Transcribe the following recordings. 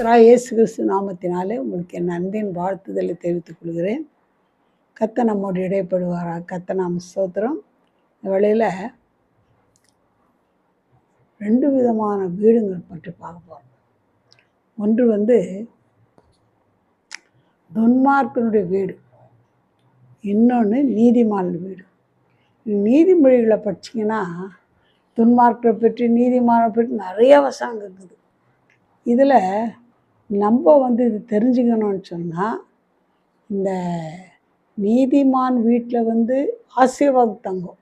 கர்த்தராகிய இயேசு கிறிஸ்து நாமத்தினாலே உங்களுக்கு என் அன்பின் வாழ்த்துதலை தெரிவித்துக் கொள்கிறேன். கர்த்தர் நம்மோடு இடைப்படுவாராக. கர்த்தர் நாம ஸ்தோத்திரம். இந்த வேளையில் 2 விதமான வீடுங்கள் பற்றி பார்க்க போகிறோம். ஒன்று துன்மார்க்கனுடைய வீடு, இன்னொன்று நீதிமான் வீடு. நீதிமொழிகளை படிச்சிங்கன்னா துன்மார்க்கரை பற்றி நீதிமானை பற்றி நிறைய வசனம் இருக்குது. இதில் நம்ம இது தெரிஞ்சுக்கணும்னு சொன்னால், இந்த நீதிமான் வீட்டில் ஆசீர்வாதம் தங்கும்,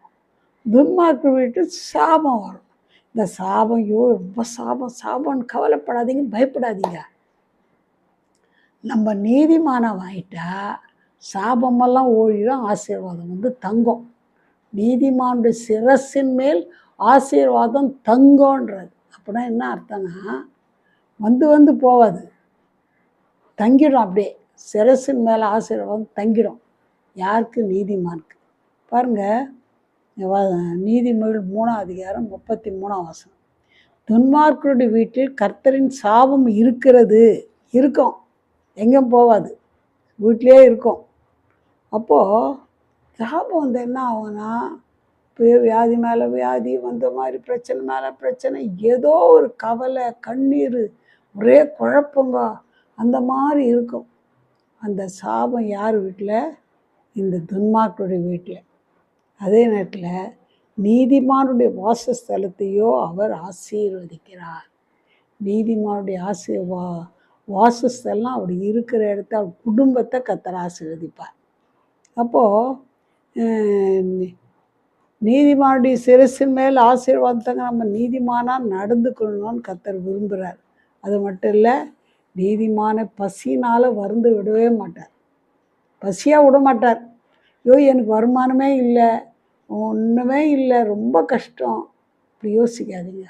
துன்மார்க்க வீட்டில் சாபம் வரும். இந்த சாபம் ரொம்ப சாபம்னு கவலைப்படாதீங்க, பயப்படாதீங்க. நம்ம நீதிமானம் ஆகிட்டா சாபமெல்லாம் ஓடிடும், ஆசீர்வாதம் தங்கும். நீதிமானுடைய சிரசின் மேல் ஆசீர்வாதம் தங்கன்றது. அப்படின்னா என்ன அர்த்தம்னா, வந்து போகாது, தங்கிடும். அப்படியே சிரசின் மேலே ஆசீர்வாதம் தங்கிடும். யாருக்கு? நீதிமானுக்கு. பாருங்கள், நீதிமொழி 3ஆம் அதிகாரம் 33ஆம் வசனம். துன்மார்க்கருடைய வீட்டில் கர்த்தரின் சாபம் இருக்கும், எங்கேயும் போகாது, வீட்டிலே இருக்கும். அப்போது சாபம் என்ன ஆகும்னா, இப்போ வியாதி மேலே வியாதி, வந்த மாதிரி பிரச்சனை மேலே பிரச்சனை, ஏதோ ஒரு கவலை, கண்ணீர், ஒரே குழப்பங்க, அந்த மாதிரி இருக்கும். அந்த சாபம் யார் வீட்டில்? இந்த துன்மார்க்கருடைய வீட்டில். அதே நேரத்தில் நீதிமானுடைய வாசஸ்தலத்தையோ அவர் ஆசீர்வதிக்கிறார். நீதிமானுடைய வாசஸ்தலம் அப்படி இருக்கிற இடத்த, அவர் குடும்பத்தை கர்த்தர் ஆசீர்வதிப்பார். அப்போது நீதிமானுடைய சிரசின் மேல் ஆசீர்வாதத்தாங்க நம்ம நீதிமானாக நடந்துக்கணும்னு கர்த்தர் விரும்புகிறார். அது மட்டும் இல்லை, நீதிமான பசினால் வருந்து விடவே மாட்டார், பசியாக விட மாட்டார். எனக்கு வருமானமே இல்லை, ஒன்றுமே இல்லை, ரொம்ப கஷ்டம், இப்படி யோசிக்காதீங்க.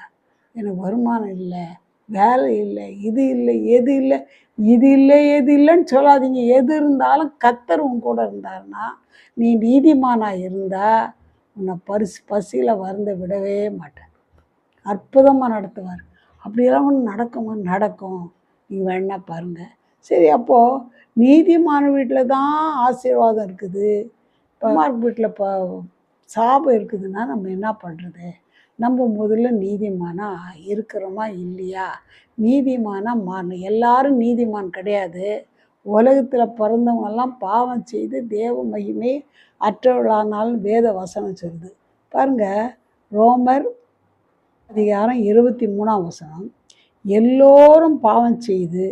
எனக்கு வருமானம் இல்லை, வேலை இல்லை, இது இல்லை, எது இல்லை, இது இல்லை, எது இல்லைன்னு சொல்லாதீங்க. எது இருந்தாலும் கர்த்தர் உன் கூட இருந்தாருன்னா, நீ நீதிமானாக இருந்தால் உன்னை பசியில் வருந்து விடவே மாட்டார், அற்புதமாக நடத்துவார். அப்படியெல்லாம் ஒன்று நடக்கும். நீங்கள் வேணா பாருங்கள். சரி, அப்போது நீதிமான வீட்டில் தான் ஆசீர்வாதம் இருக்குது, துன்மார்க்க வீட்டில் சாபம் இருக்குதுன்னா நம்ம என்ன பண்ணுறது? நம்ம முதல்ல நீதிமானாக இருக்கிறோமா இல்லையா? நீதிமானாக மாறணும். எல்லாரும் நீதிமான் கிடையாது. உலகத்தில் பிறந்தவங்கெல்லாம் பாவம் செய்து தேவ மகிமை அற்றவர்களானாலும் வேத வசனம் சொல்லுது. பாருங்கள், ரோமர் அதிகாரம் 23ஆம் வசனம். எல்லோரும் பாவம் செய்து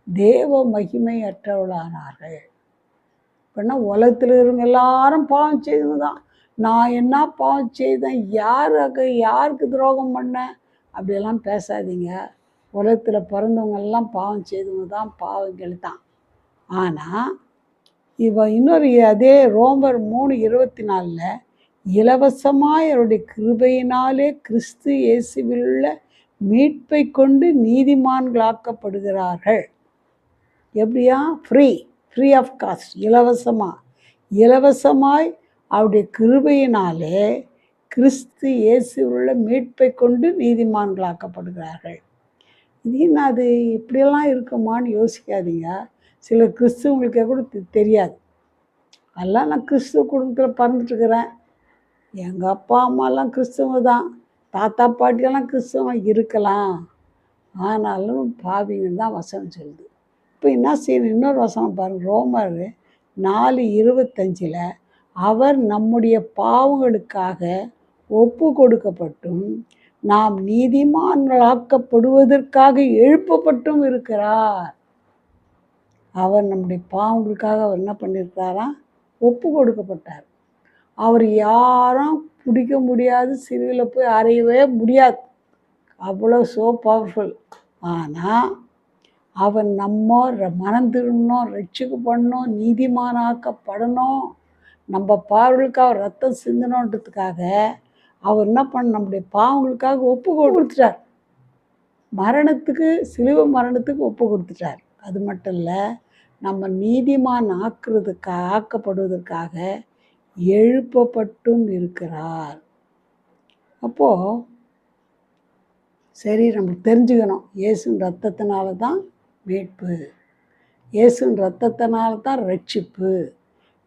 தேவ மகிமை அற்றவர்களானார்கள். அப்படின்னா உலகத்தில் இருங்க எல்லாரும் பாவம் செய்தது தான். நான் என்ன பாவம் செய்தேன், யாருக்கு துரோகம் பண்ணேன், அப்படியெல்லாம் பேசாதீங்க. உலகத்தில் பிறந்தவங்கெல்லாம் பாவம் செய்தவங்க தான், பாவங்கள் தான். ஆனால் இன்னொரு அதே ரோமர் 3:24 இலவசமாய் அவருடைய கிருபையினாலே கிறிஸ்து இயேசுவில் உள்ள மீட்பை கொண்டு நீதிமான்களாக்கப்படுகிறார்கள். எப்படியா? ஃப்ரீ ஆஃப் காஸ்ட், இலவசமாய் அவருடைய கிருபையினாலே கிறிஸ்து இயேசுவில் உள்ள மீட்பை கொண்டு நீதிமான்களாக்கப்படுகிறார்கள். இது என்னது, இப்படியெல்லாம் இருக்குமான்னு யோசிக்காதீங்க. சில கிறிஸ்துவங்களுக்கே கூட தெரியாது. அதெல்லாம் நான் கிறிஸ்துவ குடும்பத்தில் பிறந்துட்டுருக்கிறேன், எங்கள் அப்பா அம்மாலாம் கிறிஸ்துவ தான், தாத்தா பாட்டியெல்லாம் கிறிஸ்துவ இருக்கலாம், ஆனாலும் பாவிங்க தான் வசனம் சொல்லுது. இப்போ என்ன செய்யணும்? இன்னொரு வசனம் பாருங்கள், ரோமர் 4:25 அவர் நம்முடைய பாவங்களுக்காக ஒப்பு கொடுக்கப்பட்டும் நாம் நீதிமான்களாக்கப்படுவதற்காக எழுப்பப்பட்டும் இருக்கிறார். அவர் நம்முடைய பாவங்களுக்காக அவர் என்ன பண்ணியிருக்காராம்? ஒப்பு கொடுக்கப்பட்டார். அவர் யாரும் பிடிக்க முடியாது, சிலுவையில் போய் அறையவே முடியாது, அவ்வளோ பவர்ஃபுல். ஆனால் அவர் நம்ம மனம் திரும்பணும், ரட்சிக்கப்படணும், நீதிமானாக்கப்படணும், நம்ம பாவங்களுக்காக ரத்தம் சிந்தணுன்றதுக்காக அவர் என்ன நம்முடைய பாவங்களுக்காக ஒப்பு கொடுத்துட்டார். சிலுவை மரணத்துக்கு ஒப்பு கொடுத்துட்டார். அது மட்டும் இல்லை, நம்ம நீதிமான் ஆக்கப்படுவதற்காக எழுப்பப்பட்டும் இருக்கிறார். அப்போது சரி, நம்ம தெரிஞ்சுக்கணும், இயேசுவின் ரத்தத்தினால தான் மீட்பு. இயேசுவின் இரத்தத்தினால் தான் ரட்சிப்பு.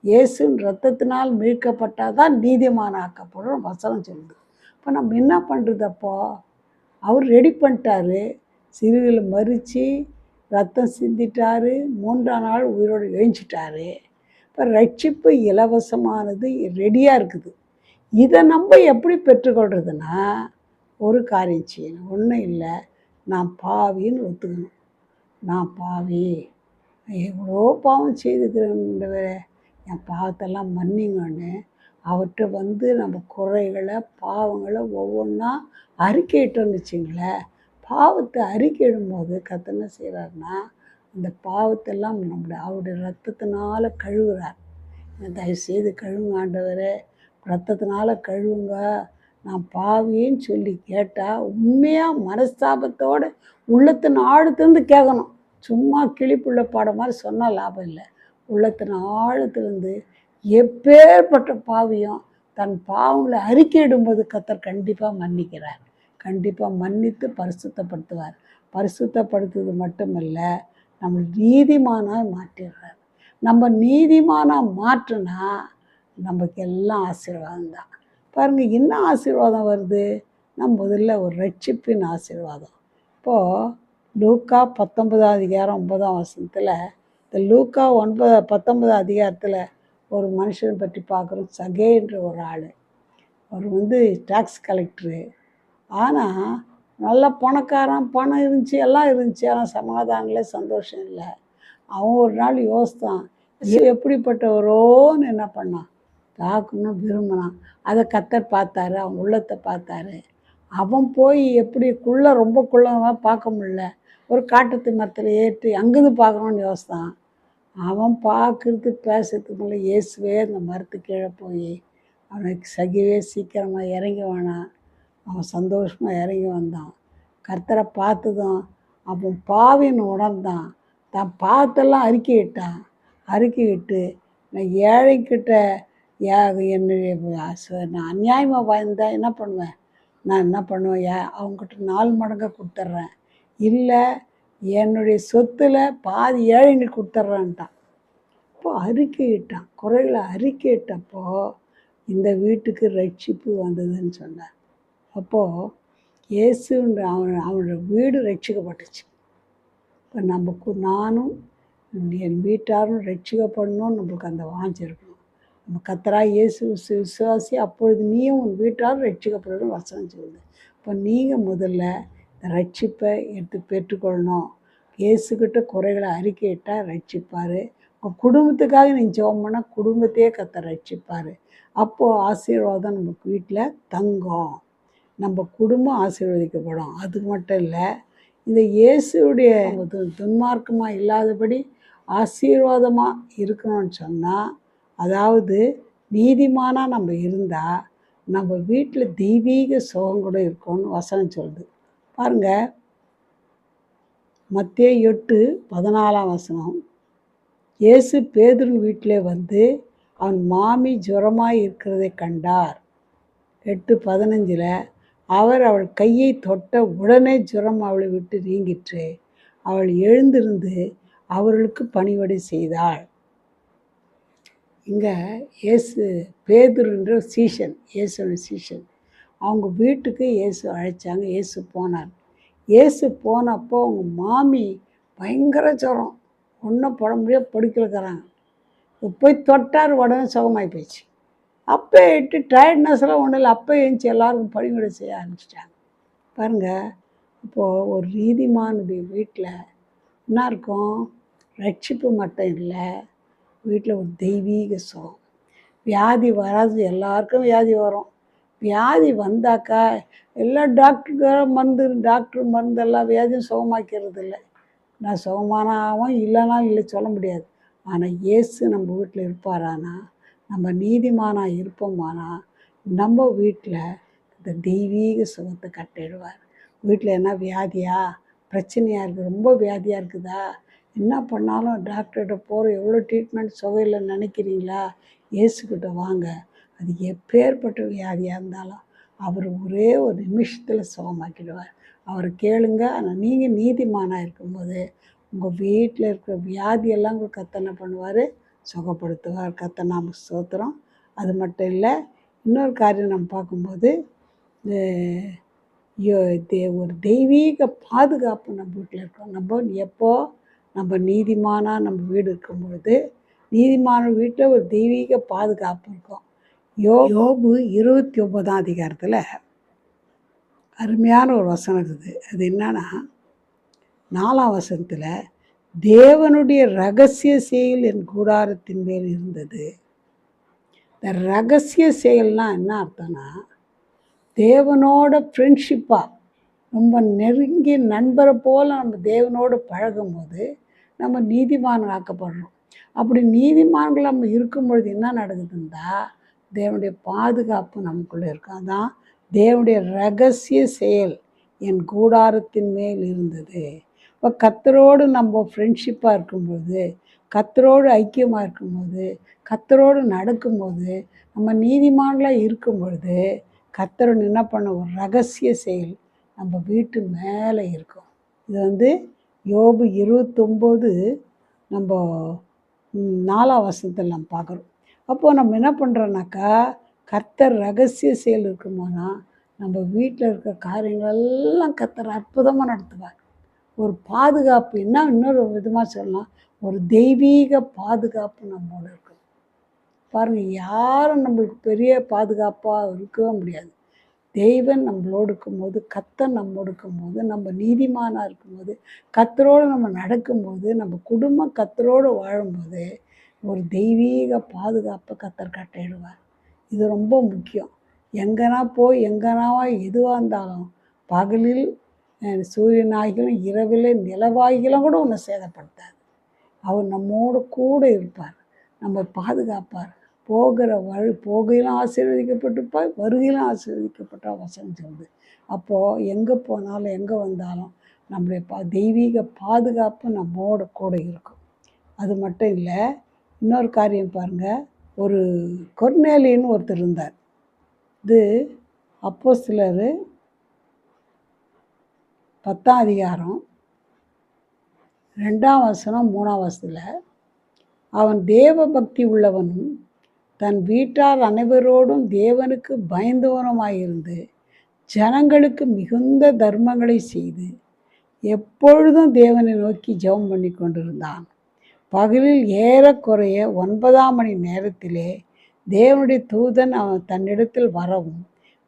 இயேசுவின் இரத்தத்தினால் மீட்கப்பட்டால் தான் நீதிமானாக்கப்படுறோம் வசனம் சொல்லுது. இப்போ நம்ம என்ன பண்ணுறது? அப்போ அவர் ரெடி பண்ணிட்டாரு, சிலுவையில் மரித்து ரத்தம் சிந்திட்டாரு, 3ஆம் நாள் உயிரோடு எழுஞ்சிட்டாரு. இப்போ ரட்சிப்பு இலவசமானது ரெடியாக இருக்குது. இதை நம்ம எப்படி பெற்றுக்கொள்கிறதுனா, ஒரு காரியம் செய்யணும். ஒன்றும் இல்லை, நான் பாவின்னு ஒத்துக்கணும். நான் பாவி, எவ்வளோ பாவம் செய்துக்கிறேன், என் பாவத்தெல்லாம் மன்னிங்கன்னு அவர்கிட்ட வந்து நம்ம குறைகளை பாவங்களை ஒவ்வொன்றா அறிக்கையிட்டோன்னு வச்சுங்களேன். பாவத்தை அறிக்கையிடும்போது கர்த்தர் என்ன செய்கிறாருன்னா, அந்த பாவத்தெல்லாம் அவருடைய ரத்தத்தினால கழுவுறார். தயவுசெய்து கழுவுங்க ஆண்டவரே, ரத்தத்தினால கழுவுங்க, நான் பாவின்னு சொல்லி கேட்டால் உண்மையாக மனஸ்தாபத்தோடு உள்ளத்தின் ஆழத்துலேருந்து கேட்கணும். சும்மா கிளிப்புள்ள பாடம் மாதிரி சொன்னால் லாபம் இல்லை. உள்ளத்தின் ஆழத்துலேருந்து எப்பேற்பட்ட பாவியும் தன் பாவங்களை அறிக்கையிடும்போது கர்த்தர் கண்டிப்பாக மன்னிக்கிறார். கண்டிப்பாக மன்னித்து பரிசுத்தப்படுத்துவார். பரிசுத்தப்படுத்துவது மட்டுமல்ல, நம்ம நீதிமானாக மாற்றிடுறார். நம்ம நீதிமானாக மாற்றினா நமக்கு எல்லாம் ஆசீர்வாதம் தான். பாருங்கள், என்ன ஆசீர்வாதம் வருது? நம்ம முதல்ல ஒரு ரட்சிப்பின் ஆசீர்வாதம். இப்போது லூக்கா 19ஆம் அதிகாரம் 9ஆம் வசனத்தில், இந்த லூக்கா 19ஆம் அதிகாரத்தில் ஒரு மனுஷனை பற்றி பார்க்குறோம். சகேன்ற ஒரு ஆள். அவர் வந்து டாக்ஸ் கலெக்டரு. ஆனால் நல்ல பணக்காரன், பணம் இருந்துச்சு, எல்லாம் இருந்துச்சு. ஆனால் சமாதானம் இல்லை, சந்தோஷம் இல்லை. அவன் ஒரு நாள் யோசித்தான், எப்படிப்பட்டவரோன்னு என்ன பண்ணான், தாக்கணும் விரும்பினான். அதை கர்த்தர் பார்த்தாரு, அவன் உள்ளத்தை பார்த்தாரு. அவன் போய் எப்படி ரொம்ப குள்ளமாக பார்க்க முடியல, ஒரு காட்டுத்து மரத்தில் ஏற்றி அங்கேருந்து பார்க்கணுன்னு யோசித்தான். அவன் பார்க்குறது பேசுறதுக்கு மேலே இயேசுவே அந்த மரத்துக்கு கீழே போய் அவனுக்கு சகிவே சீக்கிரமாக இறங்கி வேணாம். அவன் சந்தோஷமாக இறங்கி வந்தான். கர்த்தரை பார்த்ததும் அவன் பாவின்னு உணர்ந்தான். தான் பாவத்தெல்லாம் அறிக்கையிட்டான். அறிக்கையிட்டு, நான் ஏழைக்கிட்ட என்னுடைய நான் அநியாயமாக வாழ்ந்தேன், என்ன பண்ணுவேன், நான் என்ன பண்ணுவேன், அவங்ககிட்ட 4 மடங்காக கொடுத்துட்றேன், இல்லை என்னுடைய சொத்தில் பாதி ஏழைங்களுக்கு கொடுத்துட்றேன்ட்டான். அப்போ அறிக்கையிட்டான். குறைகளை அறிக்கையிட்டப்போ இந்த வீட்டுக்கு ரட்சிப்பு வந்ததுன்னு சொன்னார். அப்போது இயேசுன்ற அவனோட வீடு ரட்சிக்கப்பட்டுச்சு. இப்போ நானும் என் வீட்டாரும் ரட்சிக்கப்படணும்னு நம்மளுக்கு அந்த வாஞ்சை இருக்கணும். நம்ம கர்த்தராகிய இயேசு விசுவாசி, அப்பொழுது நீயும் உன் வீட்டாரும் ரட்சிக்கப்படணும் வசனம் சொல்லுது. இப்போ நீங்கள் முதல்ல இந்த ரட்சிப்பை எடுத்து பெற்றுக்கொள்ளணும். இயேசுக்கிட்ட குறைகளை அறிக்கையிட்டால் ரட்சிப்பார். உங்கள் குடும்பத்துக்காக நீங்கள் ஜெபம் பண்ணால் குடும்பத்தையே கர்த்தர் ரட்சிப்பார். அப்போது ஆசீர்வாதம் நமக்கு வீட்டில் தங்கும், நம்ம குடும்பம் ஆசீர்வதிக்கப்படும். அது மட்டும் இல்லை, இந்த இயேசுடைய துன்மார்க்கமாக இல்லாதபடி ஆசீர்வாதமாக இருக்கணும்னு சொன்னால், அதாவது நீதிமானாக நம்ம இருந்தால் நம்ம வீட்டில் தெய்வீக சுகம் கூட இருக்கும்னு வசனம் சொல்லுது. பாருங்கள், மத்தேயு 8:14 வசனம். இயேசு பேதுருவின் வீட்டிலே வந்து அவன் மாமி ஜுரமாய் இருக்கிறதை கண்டார். 8:15 அவர் அவள் கையை தொட்ட உடனே ஜுரம் அவளை விட்டு நீங்கிற்று. அவள் எழுந்திருந்து அவர்களுக்கு பணிவிடை செய்தாள். இங்கே இயேசு பேதுருன்ற சீஷன், இயேசுவோட சீஷன், அவங்க வீட்டுக்கு இயேசு அழைச்சாங்க. இயேசு போனார். இயேசு போனப்போ அவங்க மாமி பயங்கர ஜுரம், ஒன்றும் போட முடியாது, படுக்கலைக்கிறாங்க. போய் தொட்டார், உடனே சுகமாகி போயிடுச்சு. அப்போ டயர்ட்னஸ்லாம் ஒன்றும் இல்லை, அப்போ எழுந்துச்சி எல்லாருக்கும் பணிவிடை செய்ய ஆரம்பிச்சிட்டாங்க. பாருங்கள், இப்போது ஒரு நீதிமானுடைய வீட்டில் என்ன இருக்கும்? ரட்சிப்பு மட்டும் இல்லை, வீட்டில் ஒரு தெய்வீக சுகம். வியாதி வராது, எல்லாருக்கும் வியாதி வரும். வியாதி வந்தாக்கா எல்லா டாக்டர் மருந்து எல்லா வியாதியும் சுகமாக்கிறது இல்லை. நான் சுகமானாவும் இல்லைனாலும் இல்லை சொல்ல முடியாது. ஆனால் இயேசு நம்ம வீட்டில் இருப்பாரானா, நம்ம நீதிமானாக இருப்போமானா, நம்ம வீட்டில் இந்த தெய்வீக சுகத்தை கட்டிடுவார். வீட்டில் என்ன வியாதியா, பிரச்சனையாக இருக்குது, ரொம்ப வியாதியாக இருக்குதா, என்ன பண்ணாலும் டாக்டர்கிட்ட போகிற, எவ்வளோ ட்ரீட்மெண்ட் சுகம் இல்லைன்னு நினைக்கிறீங்களா, இயேசுக்கிட்ட வாங்க. அது எப்பேற்பட்ட வியாதியாக இருந்தாலும் அவர் ஒரே ஒரு நிமிஷத்தில் சுகமாக்கிடுவார். அவரை கேளுங்க. ஆனால் நீங்கள் நீதிமானாக இருக்கும்போது உங்கள் வீட்டில் இருக்கிற வியாதியெல்லாம் கூட கர்த்தர் என்ன பண்ணுவார், சுகப்படுத்துவார். கர்த்தர் நாம ஸ்தோத்திரம். அது மட்டும் இல்லை, இன்னொரு காரியம் நம்ம பார்க்கும்போது ஒரு தெய்வீக பாதுகாப்பு நம்ம வீட்டில் இருக்கோம். நம்ம எப்போ நம்ம நீதிமானாக நம்ம வீடு இருக்கும்பொழுது நீதிமான வீட்டில் ஒரு தெய்வீக பாதுகாப்பு இருக்கும். யோபு 29ஆம் அதிகாரத்தில் அருமையான ஒரு வசனம் இருக்குது. அது என்னன்னா 4ஆம் வசனத்தில், தேவனுடைய ரகசிய செயல் என் கூடாரத்தின் மேல் இருந்தது. இந்த ரகசிய செயல்னால் என்ன அர்த்தம்னா, தேவனோட ஃப்ரெண்ட்ஷிப்பாக ரொம்ப நெருங்கிய நண்பரை போல் நம்ம தேவனோடு பழகும்போது நம்ம நீதிமான் ஆக்கப்படுறோம். அப்படி நீதிமான்கள் நம்ம இருக்கும்பொழுது என்ன நடக்குதுன்னா, தேவனுடைய பாதுகாப்பு நமக்குள்ளே இருக்கும். அதான் தேவனுடைய ரகசிய செயல் என் கூடாரத்தின் மேல் இருந்தது. இப்போ கர்த்தரோடு நம்ம ஃப்ரெண்ட்ஷிப்பாக இருக்கும்போது, கர்த்தரோடு ஐக்கியமாக இருக்கும்போது, கர்த்தரோடு நடக்கும்போது, நம்ம நீதிமான்களாக இருக்கும் பொழுது கர்த்தர் என்ன பண்ண ஒரு ரகசிய செயல் நம்ம வீட்டு மேலே இருக்கும். இது யோபு 29 நம்ம 4ஆம் வசனத்தில் நம்ம பார்க்குறோம். அப்போது நம்ம என்ன பண்ணுறோன்னாக்கா, கர்த்தர் ரகசிய செயல் இருக்குமோனா நம்ம வீட்டில் இருக்கிற காரியங்களெல்லாம் கர்த்தர் அற்புதமாக நடத்துவார். ஒரு பாதுகாப்பு இன்னொரு விதமாக சொல்லலாம், ஒரு தெய்வீக பாதுகாப்பு நம்மளோட இருக்கும். பாருங்கள், யாரும் நம்மளுக்கு பெரிய பாதுகாப்பாக இருக்கவே முடியாது. தெய்வன் நம்மளோடு இருக்கும்போது, கர்த்தர் நம்மோடு இருக்கும்போது, நம்ம நீதிமானாக இருக்கும்போது, கர்த்தரோடு நம்ம நடக்கும்போது, நம்ம குடும்பம் கர்த்தரோடு வாழும்போது ஒரு தெய்வீக பாதுகாப்பை கர்த்தர் கட்டளையிடுவார். இது ரொம்ப முக்கியம். எங்கேனா எதுவாக இருந்தாலும், பகலில் சூரியனாகிலும் இரவில் நிலவாகிலும் கூட உன்னை சேதப்படுத்தாது. அவர் நம்மோடு கூட இருப்பார், நம்ம பாதுகாப்பார். போகையிலும் ஆசீர்வதிக்கப்பட்டிருப்பார், வருகையிலும் ஆசீர்வதிக்கப்பட்ட வசனம் சொல்லுது. அப்போது எங்கே போனாலும் எங்கே வந்தாலும் நம்முடைய தெய்வீக பாதுகாப்பு நம்மோட கூட இருக்கும். அது மட்டும் இல்லை, இன்னொரு காரியம் பாருங்கள். ஒரு கொர்நேலின்னு ஒருத்தர் இருந்தார். இது அப்போஸ்தலர் 10ஆம் அதிகாரம் 2ஆம் வசனம் 3ஆம் வசனத்தில், அவன் தேவ பக்தி உள்ளவனும் தன் வீட்டார் அனைவரோடும் தேவனுக்கு பயந்தவனுமாயிருந்து ஜனங்களுக்கு மிகுந்த தர்மங்களை செய்து எப்பொழுதும் தேவனை நோக்கி ஜெபம் பண்ணி கொண்டிருந்தான். பகலில் ஏறக்குறைய 9ஆம் மணி நேரத்திலே தேவனுடைய தூதன் அவன் தன்னிடத்தில் வரவும்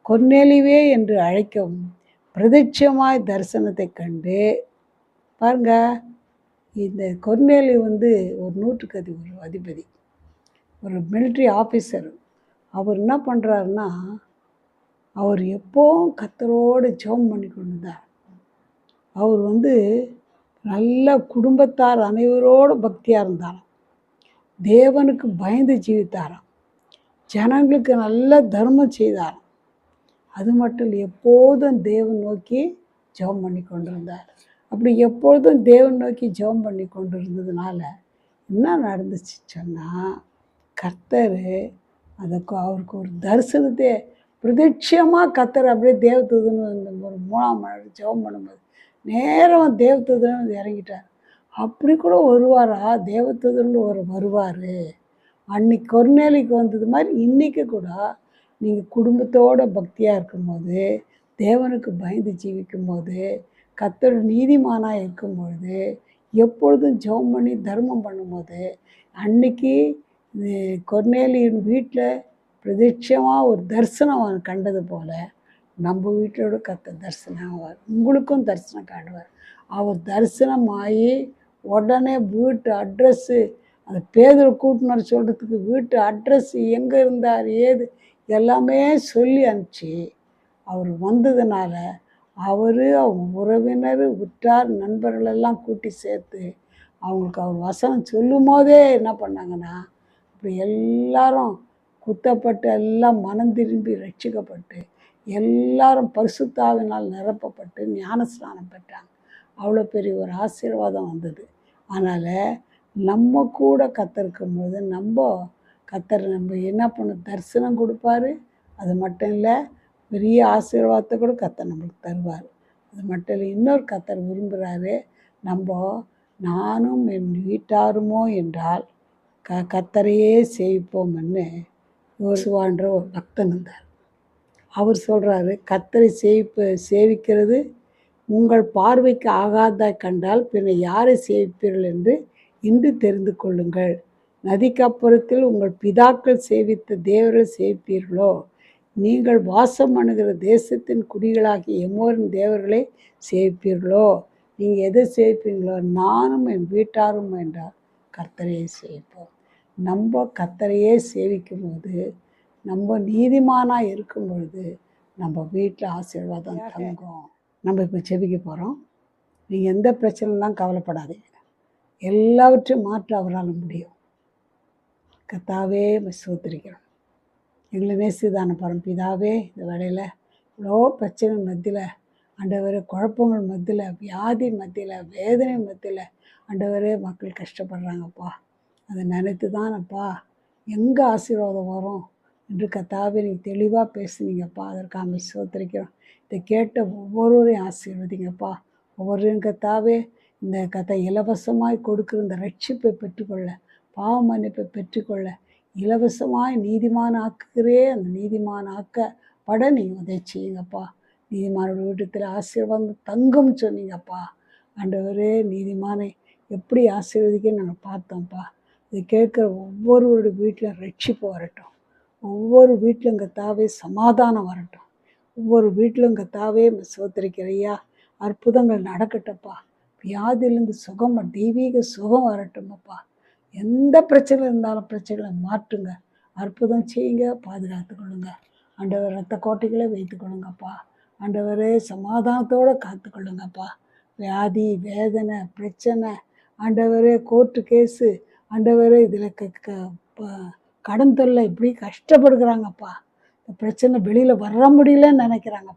கொர்நேலியுவே என்று அழைக்கவும் பிரத்யட்சமாய் தரிசனத்தை கண்டு, பாருங்க, இந்த கொர்நேலி ஒரு நூற்றுக்கு ஒரு அதிபதி, ஒரு மிலிட்ரி ஆஃபீஸர். அவர் என்ன பண்ணுறாருன்னா, அவர் எப்போவும் கர்த்தரோடு ஜெபம் பண்ணி கொண்டிருந்தார். அவர் நல்ல குடும்பத்தார் அனைவரோடு பக்தியாக இருந்தாராம். தேவனுக்கு பயந்து ஜீவித்தாராம். ஜனங்களுக்கு நல்ல தர்மம் செய்தாராம். அது மட்டும் இல்லை, எப்போதும் தேவன் நோக்கி ஜெபம் பண்ணி கொண்டிருந்தார். அப்படி எப்பொழுதும் தேவன் நோக்கி ஜெபம் பண்ணி கொண்டிருந்ததுனால என்ன நடந்துச்சு சொன்னால், கர்த்தர் அவருக்கு ஒரு தரிசனத்தை பிரத்யட்சமாக கர்த்தர் அப்படியே தேவதூதன் ஒரு 3ஆம் நாள் ஜெபம் பண்ணும்போது நேரம் தேவதூதன் இறங்கிட்டார். அப்படி கூட வருவாரா? தேவதூதன் வருவார். அன்னைக்கு கொர்நேலிக்கு வந்தது மாதிரி இன்றைக்கி கூட நீங்கள் குடும்பத்தோடு பக்தியாக இருக்கும்போது, தேவனுக்கு பயந்து ஜீவிக்கும்போது, கர்த்தர் நீதிமானாக இருக்கும்பொழுது, எப்பொழுதும் ஜெபம் பண்ணி தர்மம் பண்ணும்போது, அன்னைக்கு கொர்நேலியின் வீட்டில் பிரத்யட்சமாக ஒரு தரிசனம் அவன் கண்டது போல் நம்ம வீட்டோட கர்த்தர் தரிசனம் ஆவார். உங்களுக்கும் தரிசனம் காட்டுவார். அவர் தரிசனமாகி உடனே வீட்டு அட்ரஸ்ஸு, அந்த பேதுரு கூட்டினர் சொல்கிறதுக்கு வீட்டு அட்ரஸ் எங்கே இருந்தார் ஏது எல்லாமே சொல்லி அனுப்பிச்சி அவர் வந்ததுனால அவர் அவங்க உறவினர் உற்றார் நண்பர்களெல்லாம் கூட்டி சேர்த்து அவங்களுக்கு அவர் வசனம் சொல்லும் போதே என்ன பண்ணாங்கன்னா, இப்படி எல்லாரும் குத்தப்பட்டு எல்லாம் மனம் திரும்பி ரட்சிக்கப்பட்டு எல்லாரும் பரிசுத்தாவினால் நிரப்பப்பட்டு ஞானஸ்நானம் பெற்றாங்க. அவ்வளோ பெரிய ஒரு ஆசீர்வாதம் வந்தது. அதனால் நம்ம கூட கர்த்தர் இருக்கும்போது கர்த்தர் நம்ம என்ன தரிசனம் கொடுப்பாரு. அது மட்டும் இல்லை, பெரிய ஆசீர்வாதத்தை கூட கர்த்தர் நம்மளுக்கு தருவார். அது மட்டும் இல்லை, இன்னொரு கர்த்தர் விரும்புகிறாரு, நம்ம நானும் என் வீட்டாருமோ என்றால் கர்த்தரையே சேவிப்போம்னு யோசுவான்ற ஒரு பக்தன் இருந்தார். அவர் சொல்கிறாரு, கர்த்தரை சேவிக்கிறது உங்கள் பார்வைக்கு ஆகாததாய் கண்டால் பின்ன யாரை சேவிப்பீர்கள் என்று இன்று தெரிந்து கொள்ளுங்கள். நதிக்கப்புறத்தில் உங்கள் பிதாக்கள் சேவித்த தேவரை சேவிப்பீர்களோ? நீங்கள் வாசம் பண்ணுகிற தேசத்தின் குடிகளாகிய எமோரின் தேவர்களை சேவிப்பீர்களோ? நீங்கள் எதை சேவிப்பீங்களோ? நானும் என் வீட்டாரும் என்றால் கர்த்தரையே சேவிப்போம். நம்ம கர்த்தரையே சேவிக்கும் போது, நம்ம நீதிமானாக இருக்கும் பொழுது நம்ம வீட்டில் ஆசீர்வாதம் தங்கும். நம்ம இப்போ ஜெபிக்க போகிறோம். நீங்கள் எந்த பிரச்சனைலாம் கவலைப்படாதீங்க. எல்லாவற்றையும் மாற்ற அவரால் முடியும். கர்த்தாவே ஸ்தோத்திரிக்கிறோம். எங்களை நேசிதான பரம்பிதாவே, இந்த வேளையில் இவ்வளோ பிரச்சனை மத்தியில் ஆண்டவரே, குழப்பங்கள் மத்தியில், வியாதி மத்தியில், வேதனை மத்தியில் ஆண்டவரே மக்கள் கஷ்டப்படுறாங்கப்பா. அதை நினைத்து தானப்பா எங்கே ஆசீர்வாதம் வரும் என்று கர்த்தாவே நீங்கள் தெளிவாக பேசுனீங்கப்பா. அதற்காக ஸ்தோத்திரிக்கிறோம். இதை கேட்ட ஒவ்வொருவரையும் ஆசீர்வதிங்கப்பா. ஒவ்வொருவரையும் கர்த்தாவே இந்த இலவசமாய் கொடுக்குற இந்த ரட்சிப்பை பெற்றுக்கொள்ள, பாவ மன்னிப்பை பெற்றுக்கொள்ள இலவசமாய் நீதிமான் ஆக்குகிறே, அந்த நீதிமான் ஆக்கப்பட நீங்கள் உதவி செய்யுங்கப்பா. நீதிமானோட வீட்டத்தில் ஆசீர்வாதம் தங்கும் சொன்னீங்கப்பா. ஆண்டவரே, நீதிமானை எப்படி ஆசீர்வதிக்கன்னு நாங்கள் பார்த்தோம்ப்பா. இதை கேட்குற ஒவ்வொருவருடைய வீட்டில் ரட்சிப்பு வரட்டும். ஒவ்வொரு வீட்டிலும் கர்த்தாவே சமாதானம் வரட்டும். ஒவ்வொரு வீட்டிலும் கர்த்தாவே ஸ்தோத்திரிக்கிற ஐயா, அற்புதங்கள் நடக்கட்டப்பா. வியாதியிலேருந்து சுகம், தெய்வீக சுகம் வரட்டுமப்பா. எந்த பிரச்சனை இருந்தாலும் பிரச்சனைகளை மாற்றுங்க, அற்புதம் செய்யுங்க, பாதுகாத்து கொள்ளுங்க. ஆண்டவர் ரத்த கோட்டைகளை வைத்து கொள்ளுங்கப்பா. ஆண்டவரே, சமாதானத்தோடு காத்துக்கொள்ளுங்கப்பா. வியாதி, வேதனை, பிரச்சனை, ஆண்டவரே கோர்ட்டு கேஸு, ஆண்டவரே இதில் கடன் தொல்லை இப்படி கஷ்டப்படுகிறாங்கப்பா. இந்த பிரச்சனை வெளியில் வர முடியலன்னு நினைக்கிறாங்க.